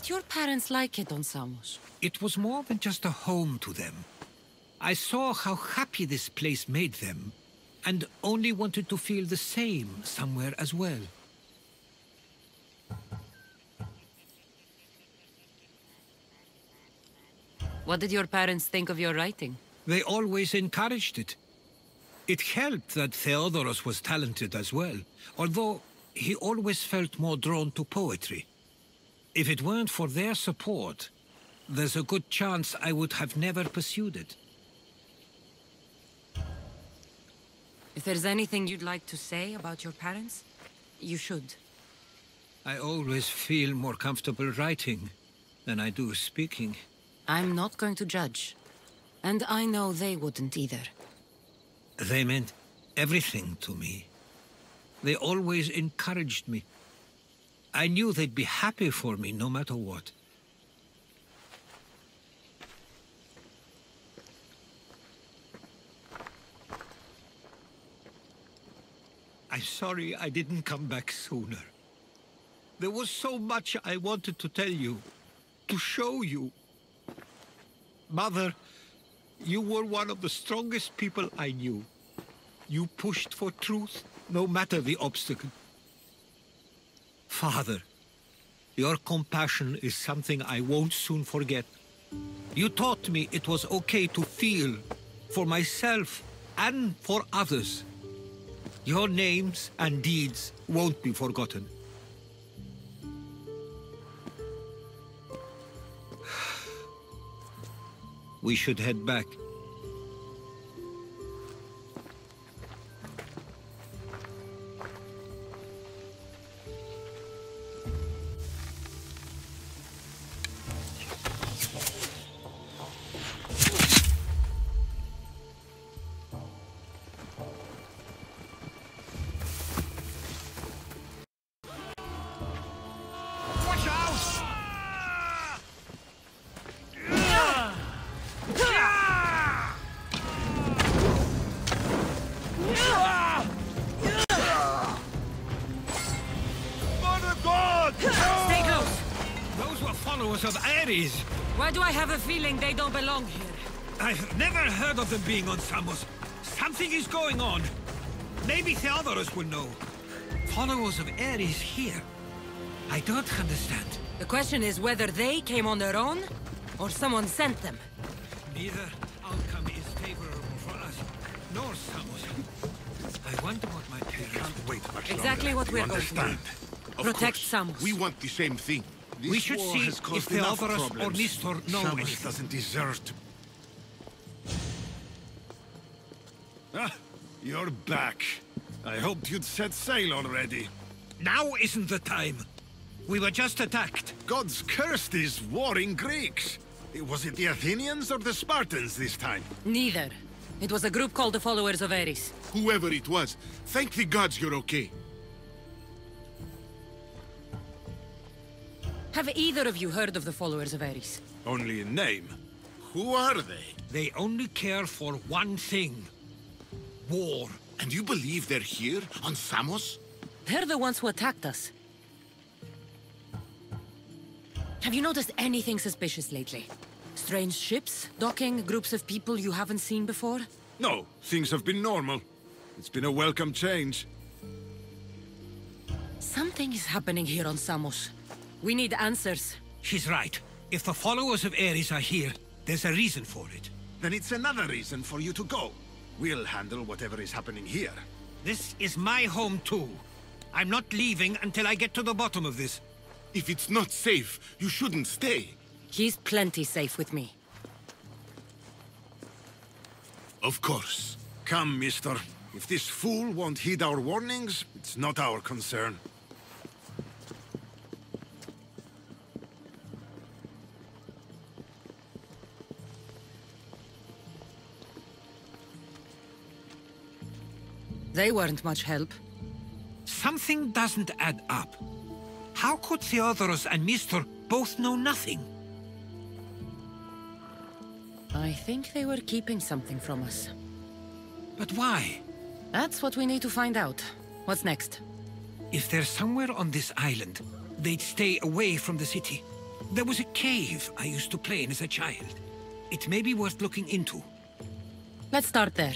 did your parents like it on Samos? It was more than just a home to them. I saw how happy this place made them, and only wanted to feel the same somewhere as well. What did your parents think of your writing? They always encouraged it. It helped that Theodoros was talented as well, although he always felt more drawn to poetry. If it weren't for their support, there's a good chance I would have never pursued it. If there's anything you'd like to say about your parents, you should. I always feel more comfortable writing than I do speaking. I'm not going to judge. And I know they wouldn't either. They meant everything to me. They always encouraged me. I knew they'd be happy for me no matter what. I'm sorry I didn't come back sooner. There was so much I wanted to tell you, to show you. Mother, you were one of the strongest people I knew. You pushed for truth, no matter the obstacle. Father, your compassion is something I won't soon forget. You taught me it was okay to feel, for myself and for others. Your names and deeds won't be forgotten. We should head back. Of Ares. Why do I have a feeling they don't belong here? I've never heard of them being on Samos. Something is going on. Maybe Theodoros will know. Followers of Ares here. I don't understand. The question is whether they came on their own, or someone sent them. Neither outcome is favorable for us, nor Samos. I wonder what my parents can't wait much exactly longer. What we're going to do. Of Protect course. Samos. We want the same thing. This we should war see has caused if enough Theodoros or problems. Nestor know Samos anything. doesn't deserve to... Ah, you're back. I hoped you'd set sail already. Now isn't the time. We were just attacked. Gods cursed these warring Greeks. Was it the Athenians or the Spartans this time? Neither. It was a group called the Followers of Ares. Whoever it was, thank the gods you're okay. Have either of you heard of the Followers of Ares? Only in name. Who are they? They only care for one thing. War. And you believe they're here, on Samos? They're the ones who attacked us. Have you noticed anything suspicious lately? Strange ships, docking, groups of people you haven't seen before? No, things have been normal. It's been a welcome change. Something is happening here on Samos. We need answers. She's right. If the followers of Ares are here, there's a reason for it. Then it's another reason for you to go. We'll handle whatever is happening here. This is my home too. I'm not leaving until I get to the bottom of this. If it's not safe, you shouldn't stay. He's plenty safe with me. Of course. Come, mister. If this fool won't heed our warnings, it's not our concern. They weren't much help. Something doesn't add up. How could Theodoros and Nestor both know nothing? I think they were keeping something from us. But why? That's what we need to find out. What's next? If they're somewhere on this island, they'd stay away from the city. There was a cave I used to play in as a child. It may be worth looking into. Let's start there.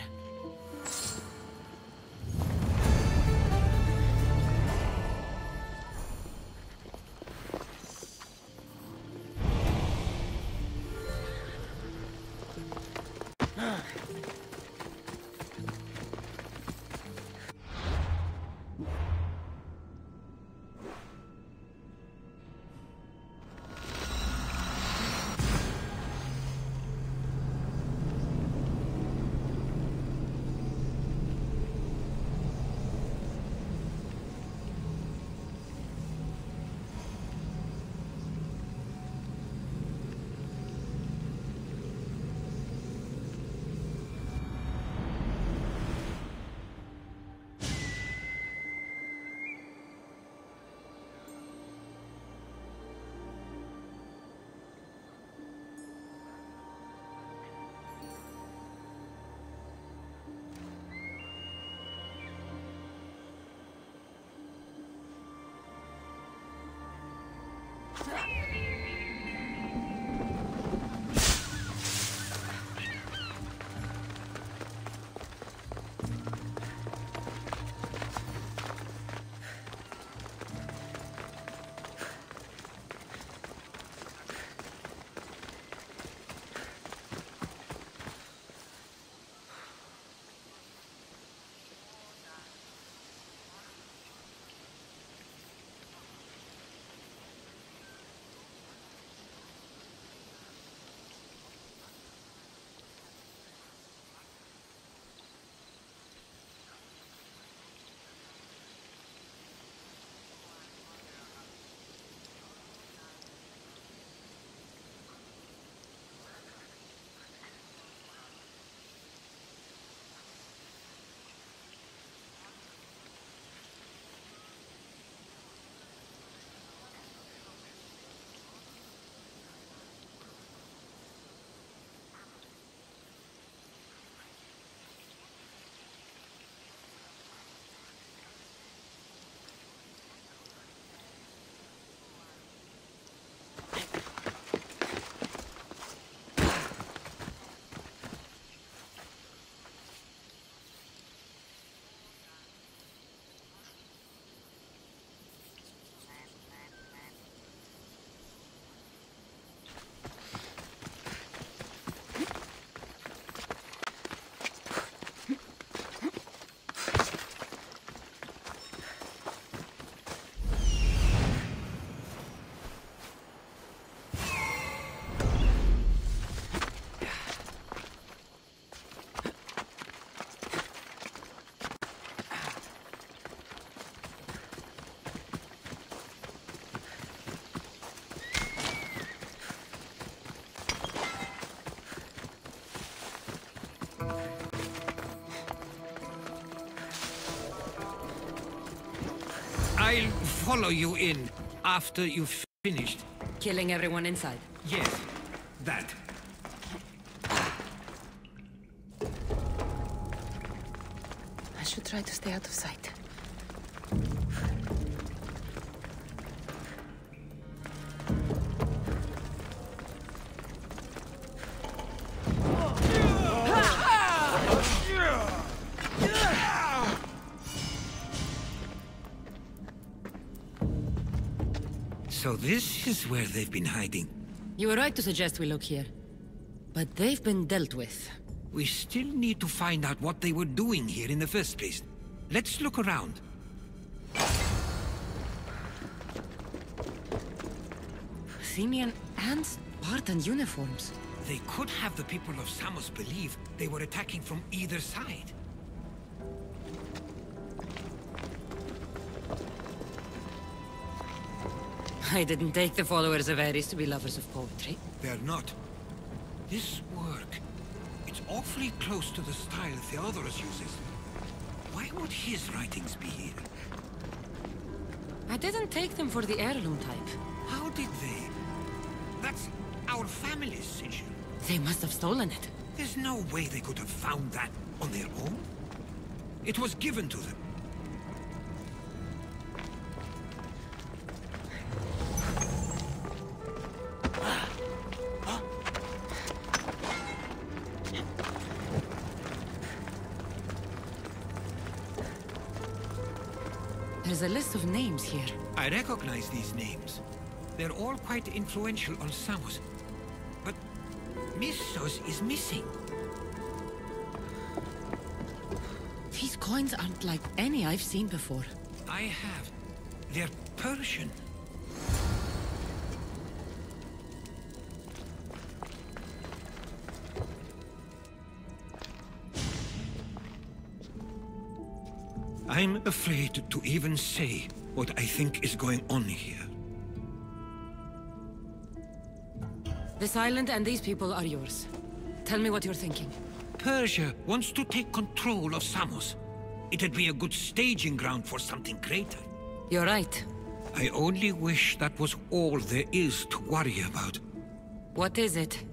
I'll follow you in after you've finished. Killing everyone inside. Yes, that. I should try to stay out of sight. So this is where they've been hiding. You were right to suggest we look here. But they've been dealt with. We still need to find out what they were doing here in the first place. Let's look around. Athenian and Spartan uniforms. They could have the people of Samos believe they were attacking from either side. I didn't take the followers of Ares to be lovers of poetry. They're not. This work, it's awfully close to the style Theodorus uses. Why would his writings be here? I didn't take them for the heirloom type. How did they? That's our family's sigil. They must have stolen it. There's no way they could have found that on their own. It was given to them. is a list of names here. I recognize these names. They're all quite influential on Samos. But Mistos is missing. These coins aren't like any I've seen before. I have. They're Persian. I'm afraid to even say what I think is going on here. This island and these people are yours. Tell me what you're thinking. Persia wants to take control of Samos. It'd be a good staging ground for something greater. You're right. I only wish that was all there is to worry about. What is it?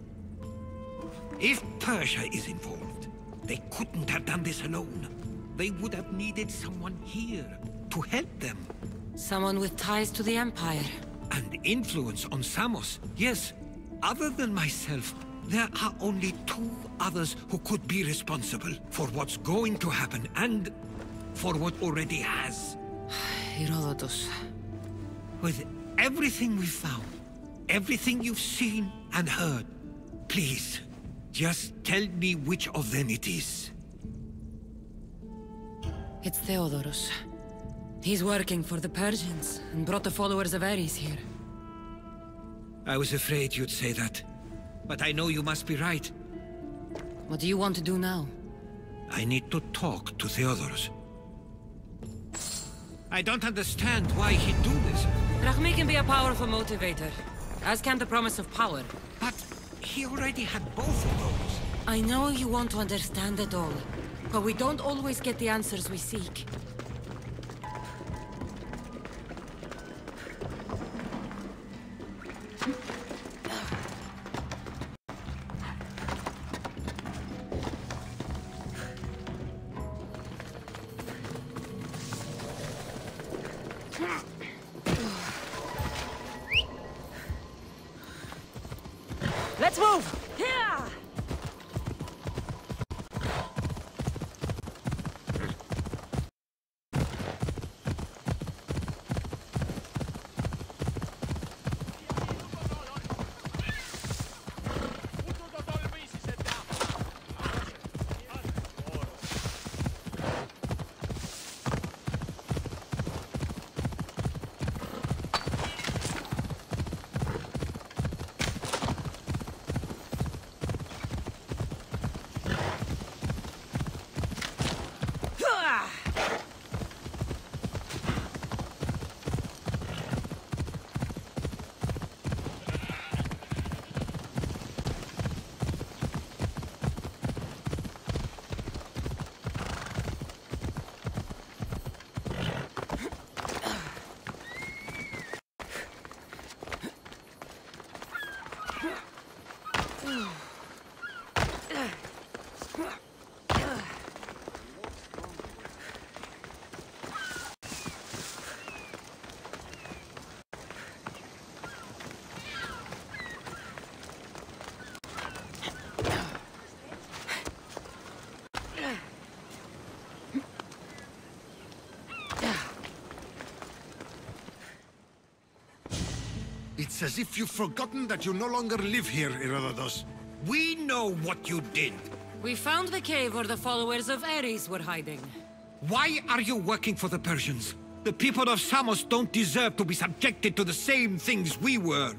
If Persia is involved, they couldn't have done this alone. They would have needed someone here to help them. Someone with ties to the Empire. And influence on Samos, yes. Other than myself, there are only two others who could be responsible for what's going to happen and for what already has. Herodotus. With everything we've found, everything you've seen and heard, please, just tell me which of them it is. It's Theodorus. He's working for the Persians and brought the followers of Ares here. I was afraid you'd say that. But I know you must be right. What do you want to do now? I need to talk to Theodorus. I don't understand why he'd do this. Rahmi can be a powerful motivator, as can the promise of power. But he already had both of those. I know you want to understand it all, but we don't always get the answers we seek. Let's move! Yeah! It's as if you've forgotten that you no longer live here, Herodotus. We know what you did. We found the cave where the followers of Ares were hiding. Why are you working for the Persians? The people of Samos don't deserve to be subjected to the same things we were.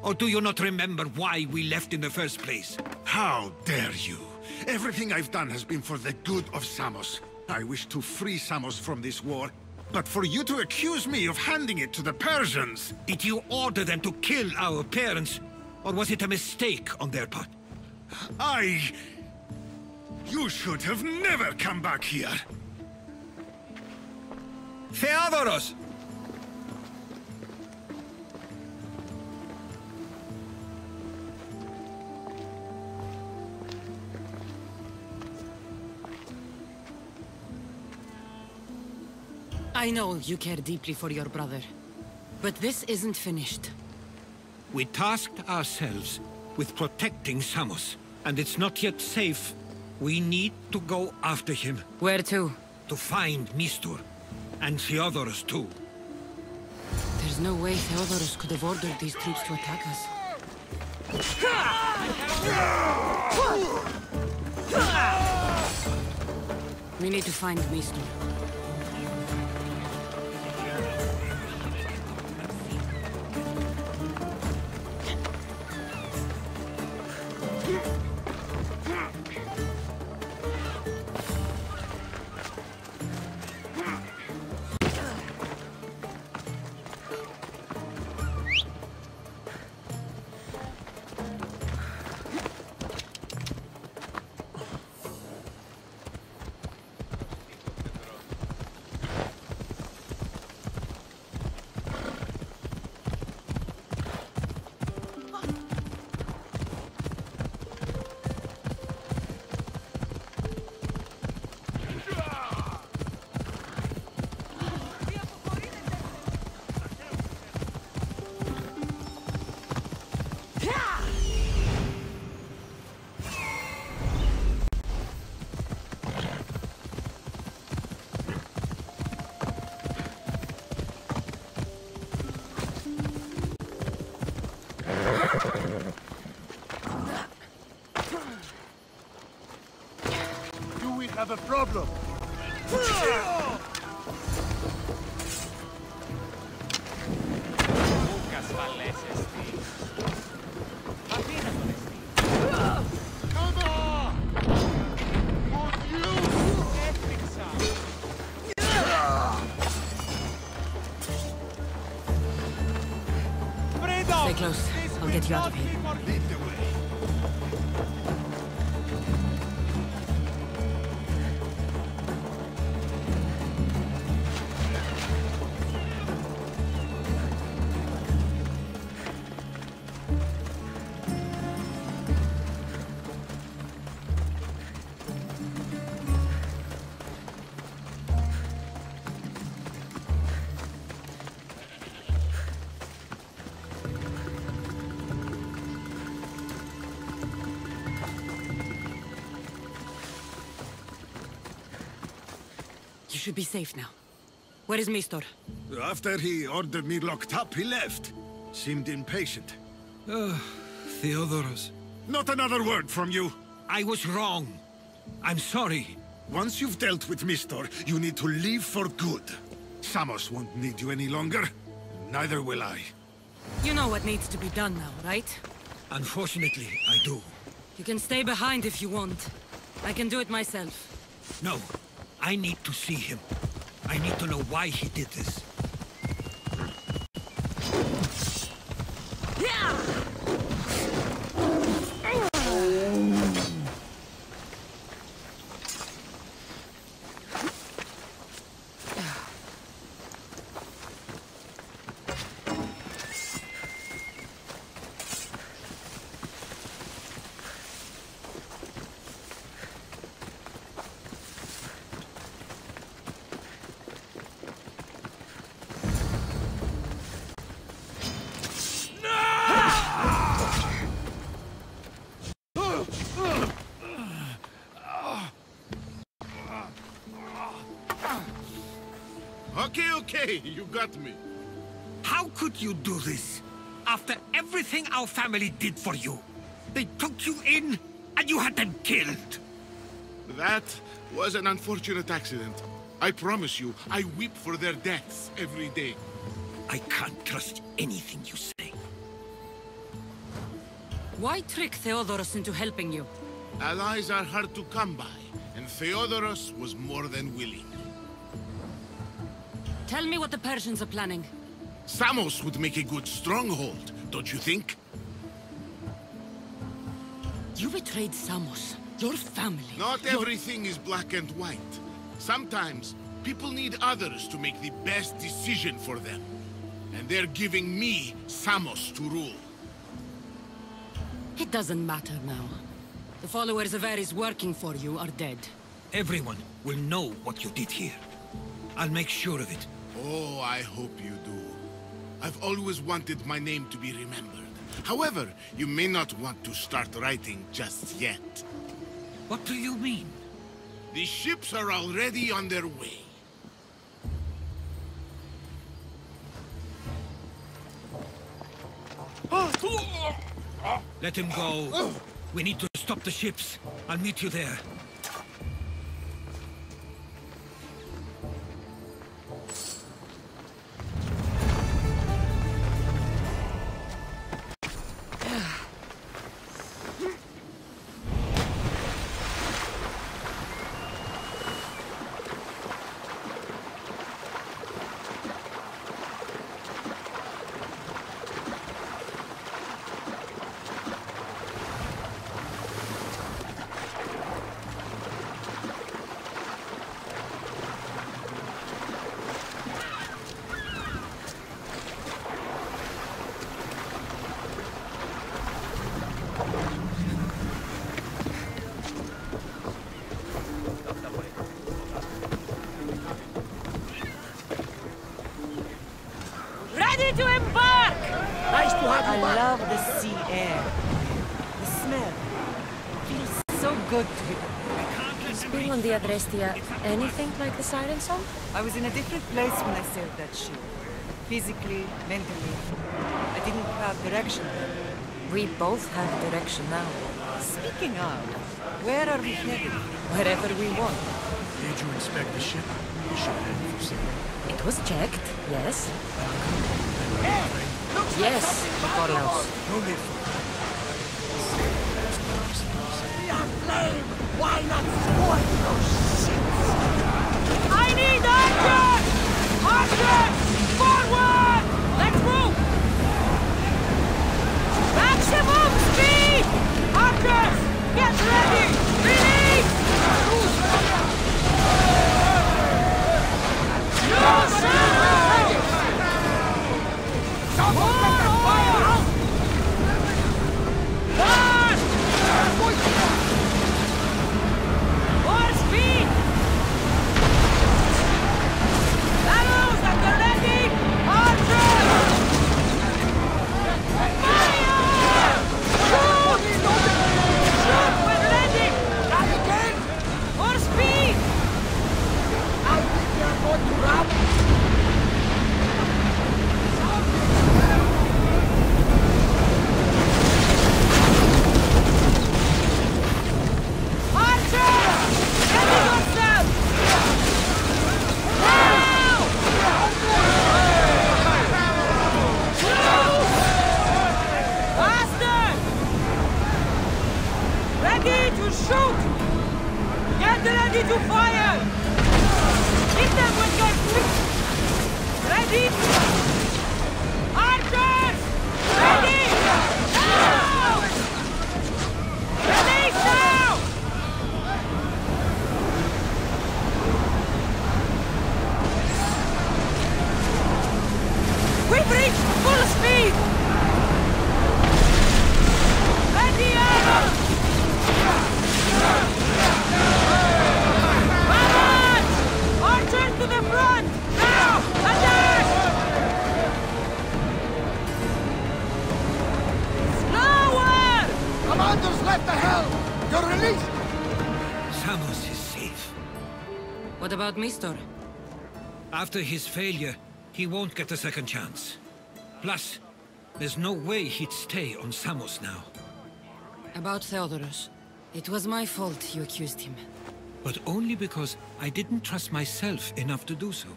Or do you not remember why we left in the first place? How dare you? Everything I've done has been for the good of Samos. I wish to free Samos from this war. But for you to accuse me of handing it to the Persians... Did you order them to kill our parents? Or was it a mistake on their part? You should have never come back here! Theodoros! I know you care deeply for your brother, but this isn't finished. We tasked ourselves with protecting Samos, and it's not yet safe. We need to go after him. Where to? To find Mistur. And Theodorus too. There's no way Theodorus could have ordered these troops to attack us. We need to find Maester. Do we have a problem? Stay close. I'll get you out of here. Lead the way. You should be safe now. Where is Maester? After he ordered me locked up, he left. Seemed impatient. Theodorus. Not another word from you. I was wrong. I'm sorry. Once you've dealt with Mistor, you need to leave for good. Samos won't need you any longer. Neither will I. You know what needs to be done now, right? Unfortunately, I do. You can stay behind if you want. I can do it myself. No, I need to see him. I need to know why he did this. Okay, you got me. How could you do this? After everything our family did for you. They took you in, and you had them killed. That was an unfortunate accident. I promise you, I weep for their deaths every day. I can't trust anything you say. Why trick Theodorus into helping you? Allies are hard to come by, and Theodorus was more than willing. Tell me what the Persians are planning. Samos would make a good stronghold, don't you think? You betrayed Samos, your family. Not everything is black and white. Sometimes, people need others to make the best decision for them. And they're giving me Samos to rule. It doesn't matter now. The followers of Ares working for you are dead. Everyone will know what you did here. I'll make sure of it. Oh, I hope you do. I've always wanted my name to be remembered. However, you may not want to start writing just yet. What do you mean? The ships are already on their way. Let him go. We need to stop the ships. I'll meet you there. To embark! Nice to have you I back. love the sea air. The smell. Feels so good to be back. Being on the Adrestia, anything like the siren song? I was in a different place when I sailed that ship. Physically, mentally. I didn't have direction then. We both have direction now. Speaking of, where are we headed? Wherever we want. Did you inspect the ship? You should head for something. It was checked, yes. Yes, Carlos. No need for Why not spoil those ships? I need archers! Archers! Forward! Let's move! Maximum speed! Archers! Get ready! Release! No, sir! More speed! Arrows at the ready! Archers! Fire! Shoot! Shoot when ready! Not again! More speed! I think we are going to rob. Shoot! Get ready to fire! Hit them with your troops! Ready? Archers! Ready! Now! Ready now! We've reached full speed! Ready, arrows! Archers to the front! Now! Attack! Slower! Commanders left the helm! You're released! Samos is safe. What about Mistor? After his failure, he won't get a second chance. Plus, there's no way he'd stay on Samos now. About Theodorus. It was my fault you accused him. But only because I didn't trust myself enough to do so.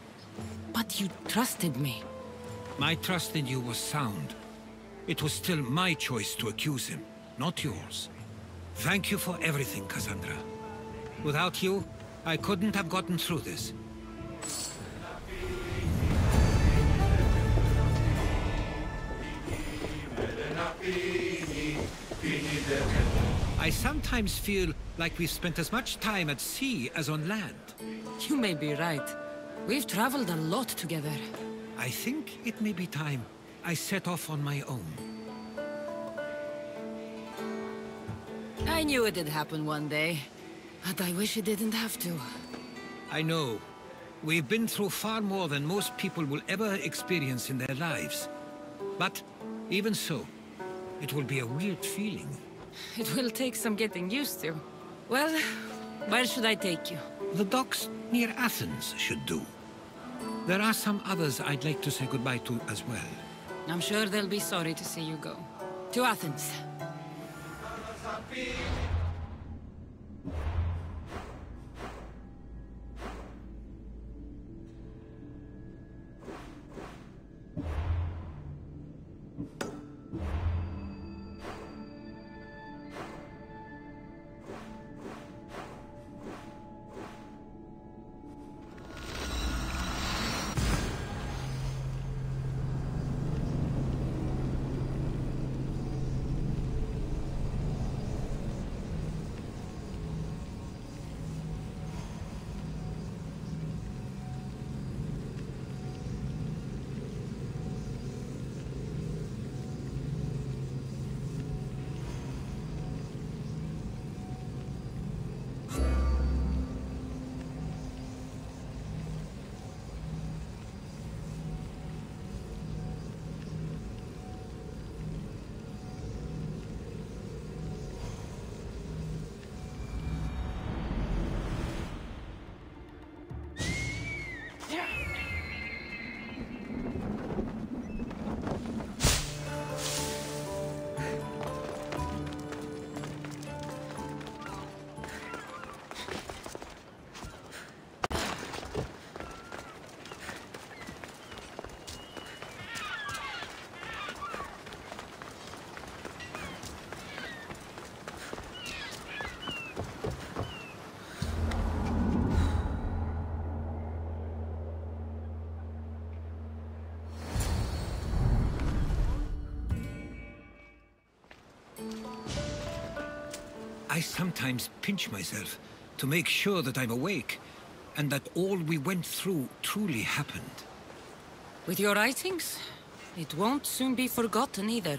But you trusted me. My trust in you was sound. It was still my choice to accuse him, not yours. Thank you for everything, Cassandra. Without you, I couldn't have gotten through this. I sometimes feel like we've spent as much time at sea as on land. You may be right. We've traveled a lot together. I think it may be time I set off on my own. I knew it'd happen one day, but I wish it didn't have to. I know. We've been through far more than most people will ever experience in their lives. But even so, it will be a weird feeling. It will take some getting used to. Well, where should I take you? The docks near Athens should do. There are some others I'd like to say goodbye to as well. I'm sure they'll be sorry to see you go. To Athens. I sometimes pinch myself to make sure that I'm awake, and that all we went through truly happened. With your writings, it won't soon be forgotten either.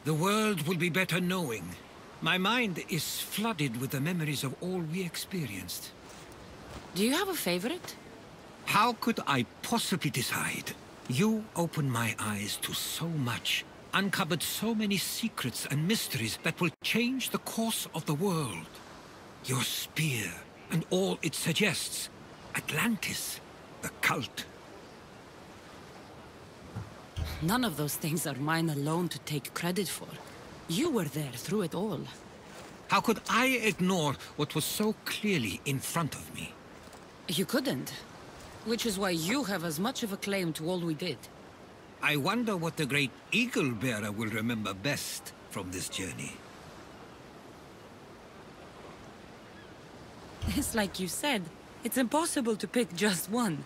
The world will be better knowing. My mind is flooded with the memories of all we experienced. Do you have a favorite? How could I possibly decide? You opened my eyes to so much, uncovered so many secrets and mysteries that will change the course of the world. Your spear, and all it suggests. Atlantis, the cult. None of those things are mine alone to take credit for. You were there through it all. How could I ignore what was so clearly in front of me? You couldn't. Which is why you have as much of a claim to all we did. I wonder what the great Eagle Bearer will remember best from this journey. It's like you said, it's impossible to pick just one.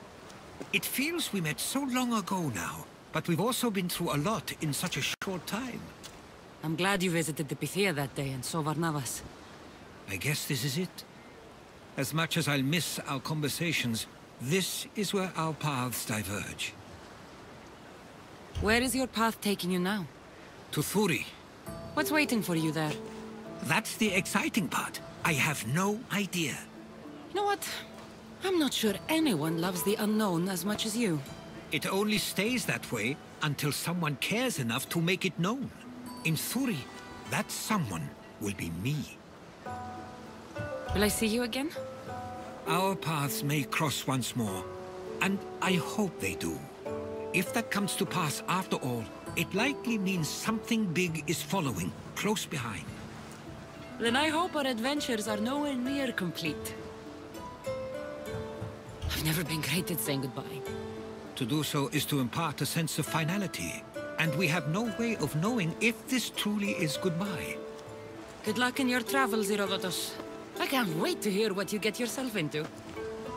It feels we met so long ago now, but we've also been through a lot in such a short time. I'm glad you visited the Pythia that day and saw Varnavas. I guess this is it. As much as I'll miss our conversations, this is where our paths diverge. Where is your path taking you now? To Thuri. What's waiting for you there? That's the exciting part. I have no idea. You know what? I'm not sure anyone loves the unknown as much as you. It only stays that way until someone cares enough to make it known. In Thuri, that someone will be me. Will I see you again? Our paths may cross once more, and I hope they do. If that comes to pass after all, it likely means something big is following, close behind. Then I hope our adventures are nowhere near complete. I've never been great at saying goodbye. To do so is to impart a sense of finality, and we have no way of knowing if this truly is goodbye. Good luck in your travels, Herodotus. I can't wait to hear what you get yourself into.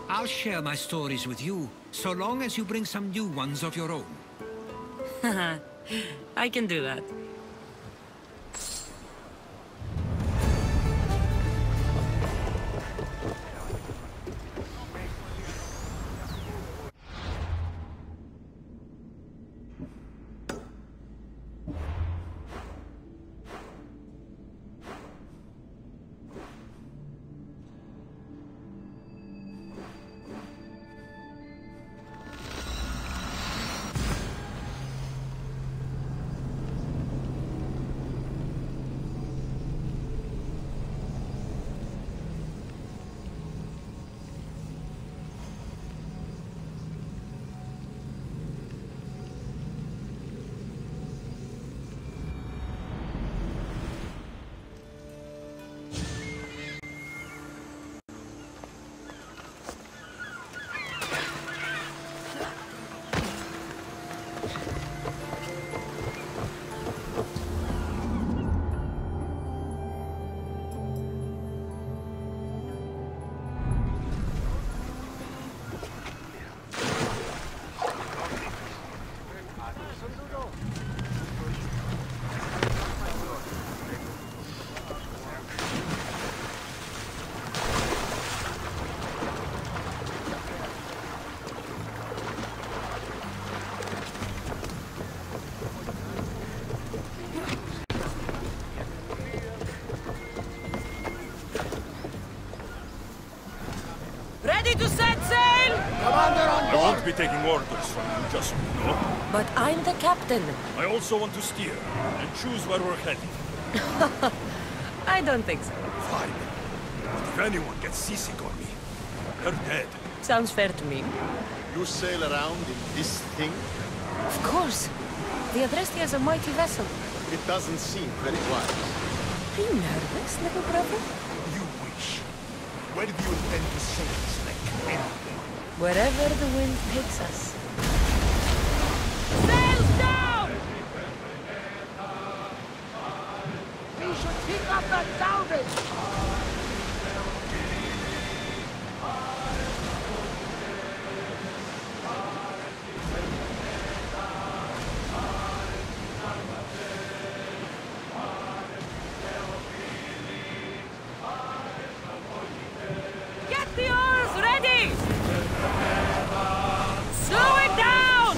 I'll share my stories with you, so long as you bring some new ones of your own. I can do that. Ready to set sail! Commander on I board! won't be taking orders from you just now. But I'm the captain. I also want to steer and choose where we're heading. I don't think so. Fine. But if anyone gets seasick on me, they're dead. Sounds fair to me. You sail around in this thing? Of course. The Adrestia is a mighty vessel. It doesn't seem very wise. Are you nervous, little brother? You wish. Where do you intend to sail this wreck, anyway? Wherever the wind takes us. Sails down! We should pick up that salvage! Get the oars ready! Slow it down!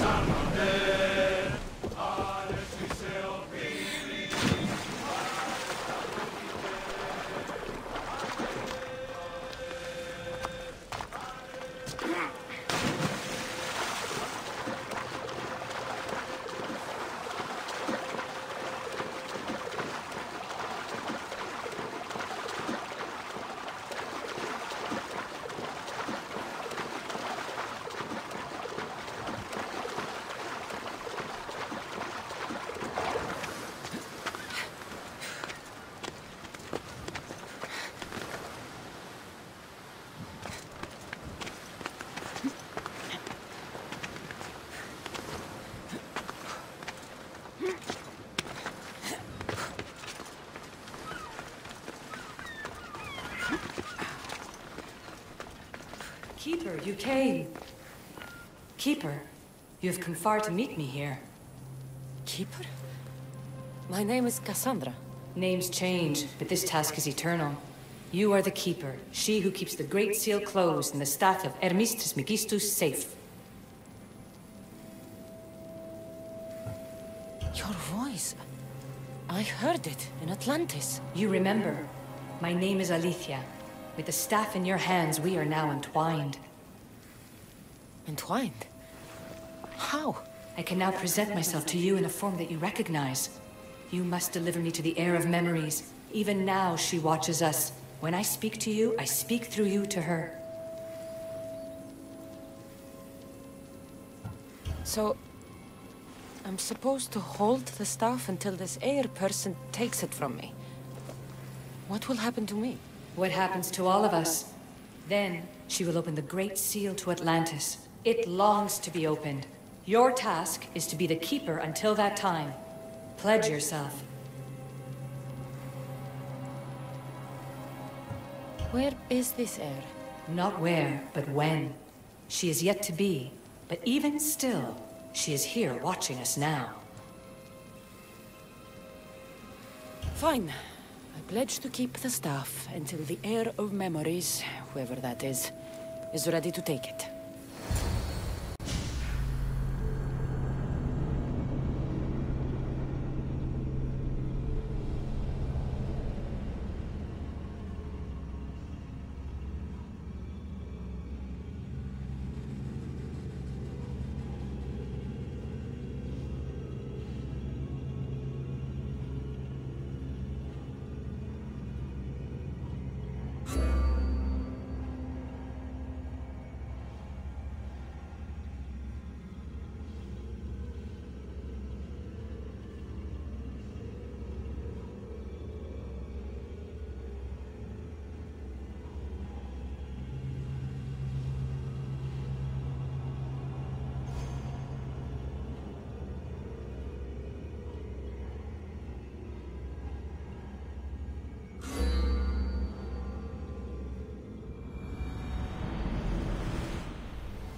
Keeper, you came. Keeper, you have come far to meet me here. Keeper? My name is Cassandra. Names change, but this task is eternal. You are the Keeper, she who keeps the Great Seal closed and the staff of Hermes Trismegistus safe. Your voice. I heard it in Atlantis. You remember. My name is Alethea. With the staff in your hands, we are now entwined. Entwined? How? I can now present myself to you in a form that you recognize. You must deliver me to the heir of memories. Even now, she watches us. When I speak to you, I speak through you to her. So, I'm supposed to hold the staff until this heir person takes it from me. What will happen to me? What happens to all of us? Then, she will open the Great Seal to Atlantis. It longs to be opened. Your task is to be the Keeper until that time. Pledge yourself. Where is this heir? Not where, but when. She is yet to be, but even still, she is here watching us now. Fine. I pledge to keep the staff until the heir of memories, whoever that is ready to take it.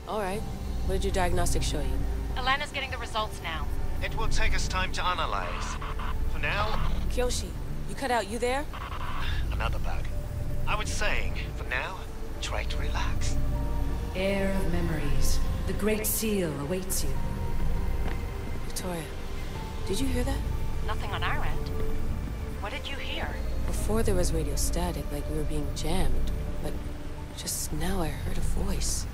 All right. What did your diagnostics show you? Alana's getting the results now. It will take us time to analyze. For now... Kyoshi, you cut out. You there? Another bug. I was saying, for now, try to relax. Heir of memories. The Great Seal awaits you. Victoria, did you hear that? Nothing on our end. What did you hear? Before there was radio static, like we were being jammed, but just Now I heard a voice.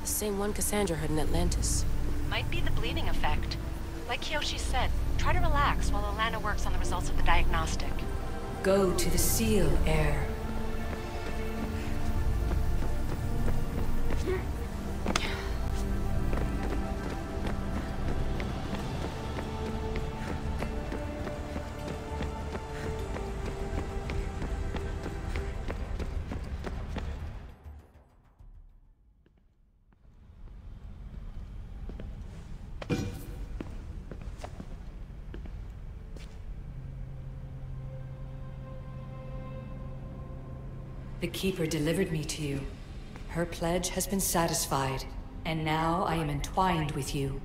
The same one Cassandra heard in Atlantis. Might be the bleeding effect. Like Kiyoshi said, try to relax while Alana works on the results of the diagnostic. Go to the seal, heir. The Keeper delivered me to you. Her pledge has been satisfied, and now I am entwined with you.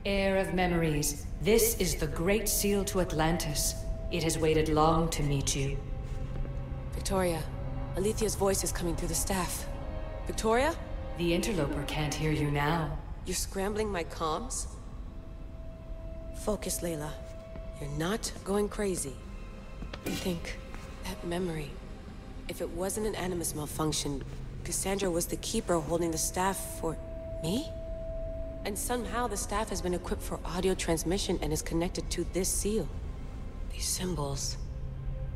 Heir of memories, this is the Great Seal to Atlantis. It has waited long to meet you. Victoria, Alethia's voice is coming through the staff. Victoria? The interloper can't hear you now. You're scrambling my comms? Focus, Layla. You're not going crazy. Think, that memory. If it wasn't an Animus malfunction, Cassandra was the Keeper holding the staff for... me? And somehow the staff has been equipped for audio transmission and is connected to this seal. These symbols...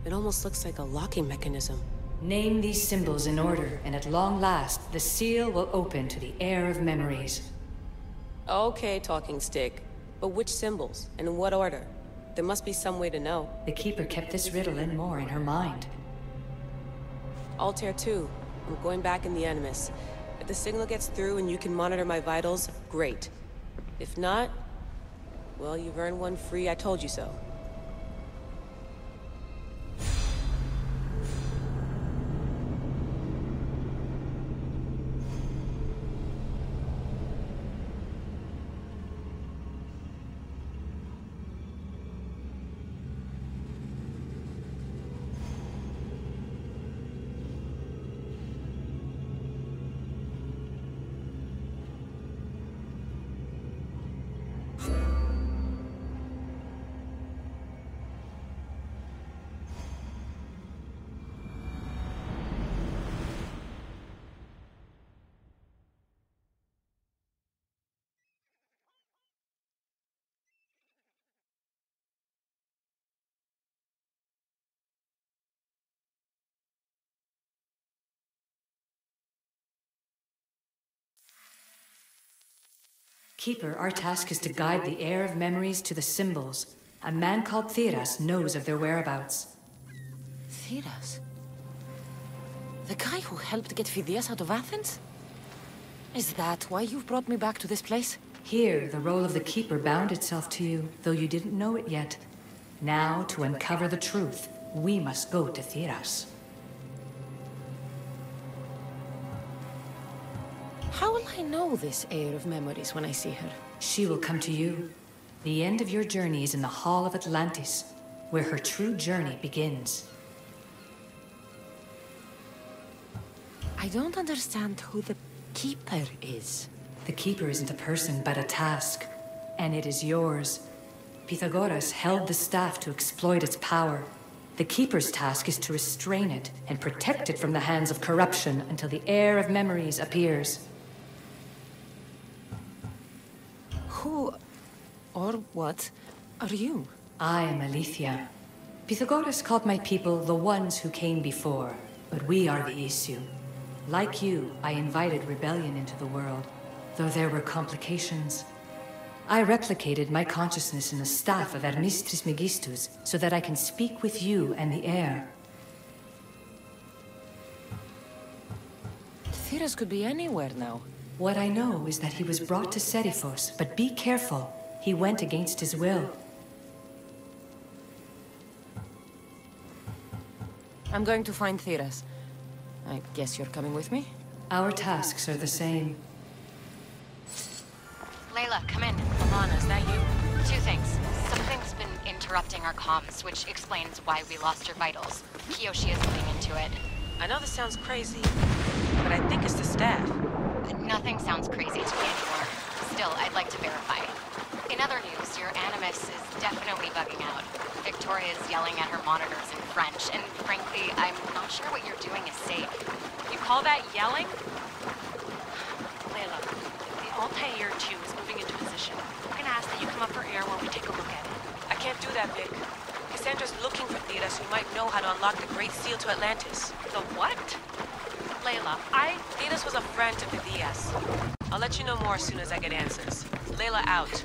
it almost looks like a locking mechanism. Name these symbols in order, and at long last, the seal will open to the Heir of Memories. Okay, talking stick. But which symbols, and in what order? There must be some way to know. The Keeper kept this riddle and more in her mind. Altair 2. I'm going back in the Animus. If the signal gets through and you can monitor my vitals, great. If not, well, you've earned one free I told you so. Keeper, our task is to guide the Heir of Memories to the symbols. A man called Theras knows of their whereabouts. Theras? The guy who helped get Phidias out of Athens? Is that why you've brought me back to this place? Here, the role of the Keeper bound itself to you, though you didn't know it yet. Now, to uncover the truth, we must go to Theras. How will I know this Heir of Memories when I see her? She will come to you. The end of your journey is in the Hall of Atlantis, where her true journey begins. I don't understand who the Keeper is. The Keeper isn't a person, but a task. And it is yours. Pythagoras held the staff to exploit its power. The Keeper's task is to restrain it and protect it from the hands of corruption until the Heir of Memories appears. Who, or what, are you? I am Alethea. Pythagoras called my people the ones who came before, but we are the issue. Like you, I invited rebellion into the world, though there were complications. I replicated my consciousness in the staff of Hermes Trismegistus so that I can speak with you and the heir. Theras could be anywhere now. What I know is that he was brought to Seriphos, but be careful. He went against his will. I'm going to find Theras. I guess you're coming with me? Our tasks are the same. Layla, come in. Alana, is that you? Two things. Something's been interrupting our comms, which explains why we lost your vitals. Kiyoshi is looking into it. I know this sounds crazy, but I think it's the staff. Nothing sounds crazy to me anymore. Still, I'd like to verify. In other news, your Animus is definitely bugging out. Victoria's yelling at her monitors in French, and frankly, I'm not sure what you're doing is safe. You call that yelling? Layla, the Altair 2 is moving into position. We're gonna ask that you come up for air while we take a look at it. I can't do that, Vic. Cassandra's looking for Theras who might know how to unlock the Great Seal to Atlantis. The what? Layla, Theras was a friend to Phidias. I'll let you know more as soon as I get answers. Layla out.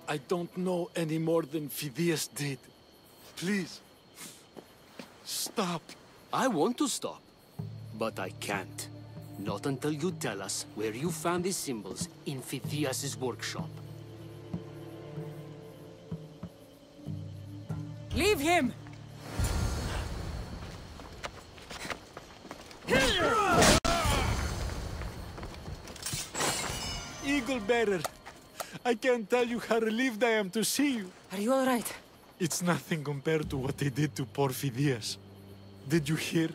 I don't know any more than Phidias did. Please, stop. I want to stop, but I can't. Not until you tell us where you found these symbols in Phidias' workshop. Leave him! Eagle Bearer, I can't tell you how relieved I am to see you. Are you all right? It's nothing compared to what they did to poor Phidias. Did you hear?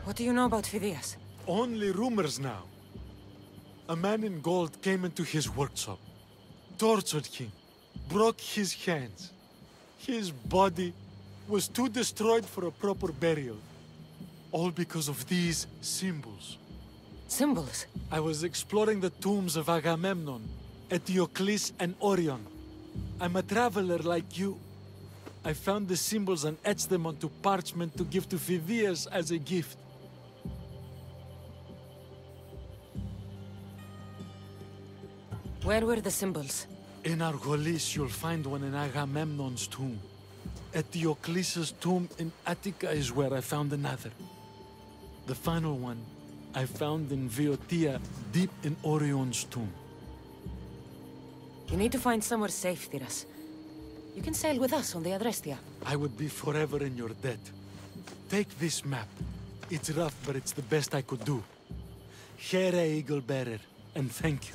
What do you know about Phidias? Only rumors now. A man in gold came into his workshop, tortured him, broke his hands. His body was too destroyed for a proper burial. All because of these symbols. Symbols? I was exploring the tombs of Agamemnon, Eteocles, and Orion. I'm a traveler like you. I found the symbols and etched them onto parchment to give to Phidias as a gift. Where were the symbols? In Argolis, you'll find one in Agamemnon's tomb. Eteocles' tomb in Attica is where I found another. The final one I found in Viotia, deep in Orion's tomb. You need to find somewhere safe, Theras. You can sail with us on the Adrestia. I would be forever in your debt. Take this map. It's rough, but it's the best I could do. Here, Eagle Bearer, and thank you.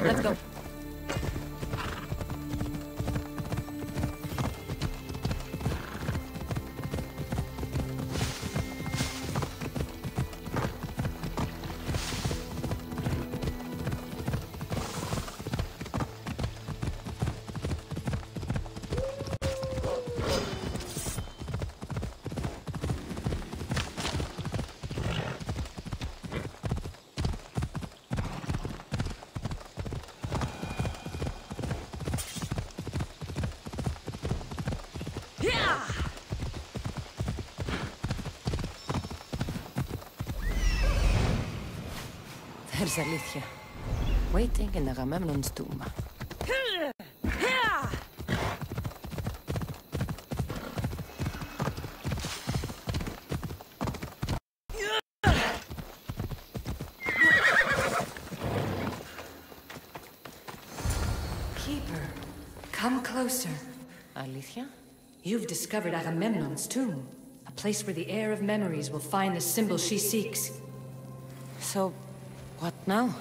Let's go. There's Alethea, waiting in Agamemnon's tomb. Keeper, come closer. Alethea? You've discovered Agamemnon's tomb, a place where the heir of memories will find the symbol she seeks. So, what now?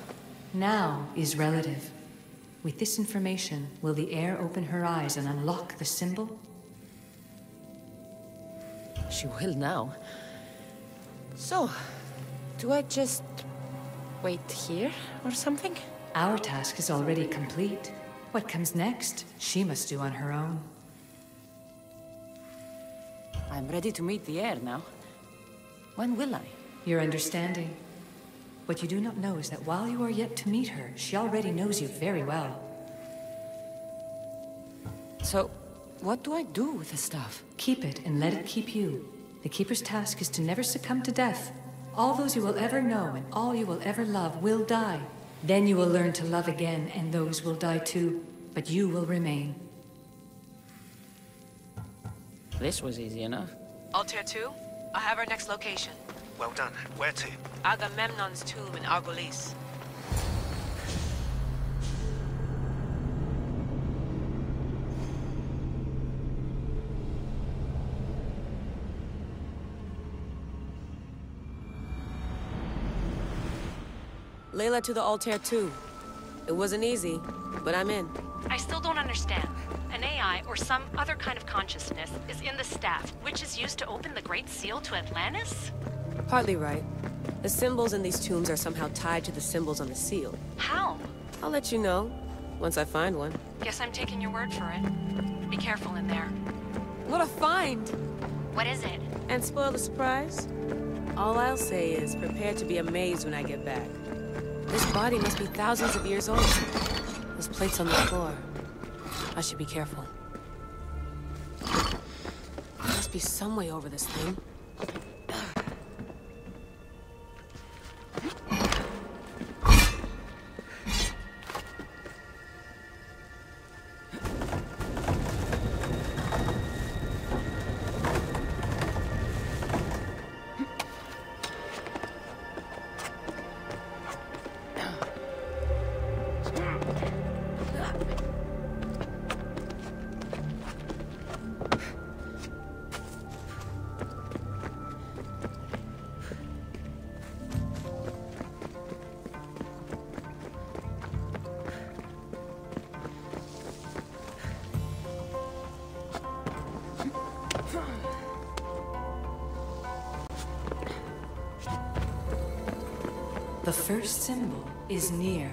Now is relative. With this information, will the heir open her eyes and unlock the symbol? She will now. So, do I just wait here or something? Our task is already complete. What comes next, she must do on her own. I'm ready to meet the heir now. When will I? Your understanding. What you do not know is that while you are yet to meet her, she already knows you very well. So, what do I do with the stuff? Keep it and let it keep you. The Keeper's task is to never succumb to death. All those you will ever know and all you will ever love will die. Then you will learn to love again, and those will die too. But you will remain. This was easy enough. Altair 2, I have our next location. Well done. Where to? Agamemnon's tomb in Argolis. Layla to the Altair 2. It wasn't easy, but I'm in. I still don't understand. An AI or some other kind of consciousness is in the staff, which is used to open the Great Seal to Atlantis? Partly right. The symbols in these tombs are somehow tied to the symbols on the seal. How? I'll let you know, once I find one. Guess I'm taking your word for it. Be careful in there. What a find! What is it? And spoil the surprise? All I'll say is, prepare to be amazed when I get back. This body must be thousands of years old. There's plates on the floor. I should be careful. There must be some way over this thing. The first symbol is near.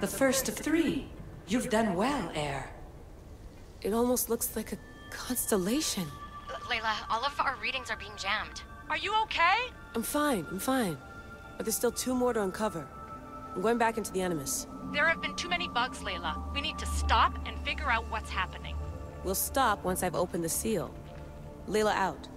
The first of 3. You've done well, heir. It almost looks like a constellation. Layla, all of our readings are being jammed. Are you okay? I'm fine. But there's still 2 more to uncover. I'm going back into the Animus. There have been too many bugs, Layla. We need to stop and figure out what's happening. We'll stop once I've opened the seal. Layla out.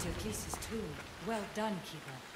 Kirkis's tomb. Well done, Keeper.